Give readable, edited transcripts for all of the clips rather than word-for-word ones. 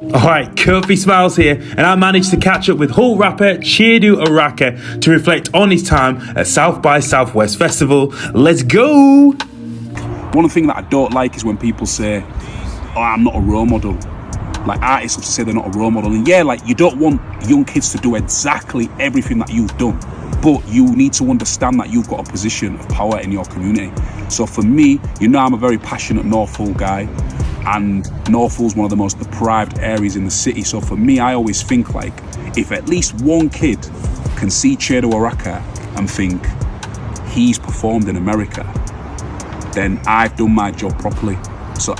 Alright, Kofi Smiles here, and I managed to catch up with Hull rapper Chiedu Oraka to reflect on his time at South by Southwest Festival. Let's go! One thing that I don't like is when people say, oh, I'm not a role model. Like, artists have to say they're not a role model. And yeah, like, you don't want young kids to do exactly everything that you've done, but you need to understand that you've got a position of power in your community. So for me, you know, I'm a very passionate North Hull guy, and North Hull's one of the most deprived areas in the city. So for me, I always think, like, if at least one kid can see Chiedu Oraka and think he's performed in America, then I've done my job properly. So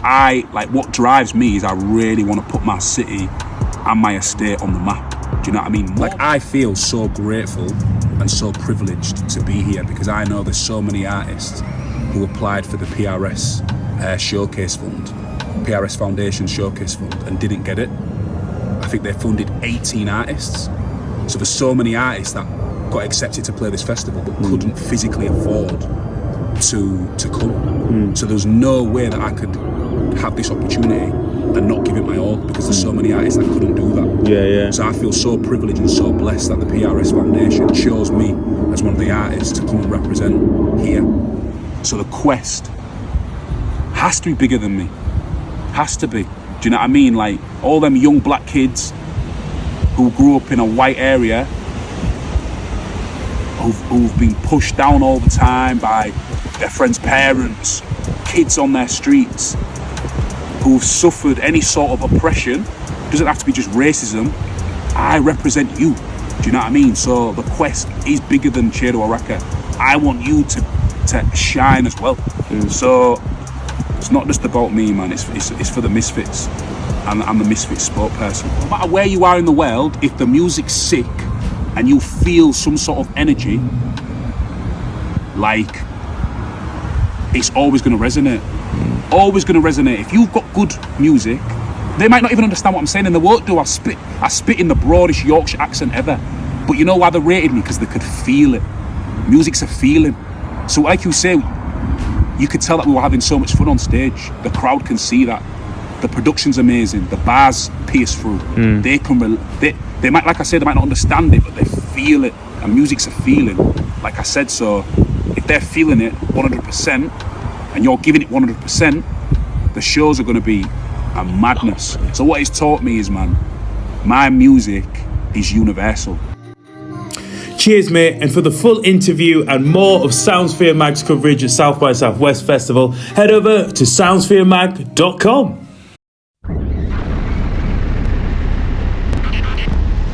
what drives me is I really want to put my city and my estate on the map. Do you know what I mean? Like, I feel so grateful and so privileged to be here because I know there's so many artists who applied for the PRS Showcase Fund, PRS Foundation Showcase Fund, and didn't get it. I think they funded 18 artists. So there's so many artists that got accepted to play this festival but couldn't physically afford to come. So there's no way that I could have this opportunity and not give it my all because there's so many artists that couldn't do that. Yeah. So I feel so privileged and so blessed that the PRS Foundation chose me as one of the artists to come and represent here. So the quest has to be bigger than me. Has to be. Do you know what I mean? Like, all them young black kids who grew up in a white area, who've been pushed down all the time by their friends' parents, kids on their streets, who've suffered any sort of oppression. Doesn't have to be just racism. I represent you. Do you know what I mean? So the quest is bigger than Chiedu Oraka. I want you to shine as well. So it's not just about me, man. It's for the misfits, and I'm the misfit spokesperson. No matter where you are in the world, if the music's sick and you feel some sort of energy, like, it's always going to resonate. Always going to resonate. If you've got good music, they might not even understand what I'm saying, and they won't do. I spit in the broadest Yorkshire accent ever. But you know why they rated me? Because they could feel it. Music's a feeling. So like you say, you could tell that we were having so much fun on stage. The crowd can see that. The production's amazing. The bars pierce through. They can they might, like I said, they might not understand it, but they feel it. And music's a feeling, like I said. So if they're feeling it 100% and you're giving it 100%, the shows are going to be a madness. So what it's taught me is, man, my music is universal. Cheers, mate. And for the full interview and more of Soundsphere Mag's coverage at South by Southwest Festival, head over to soundspheremag.com.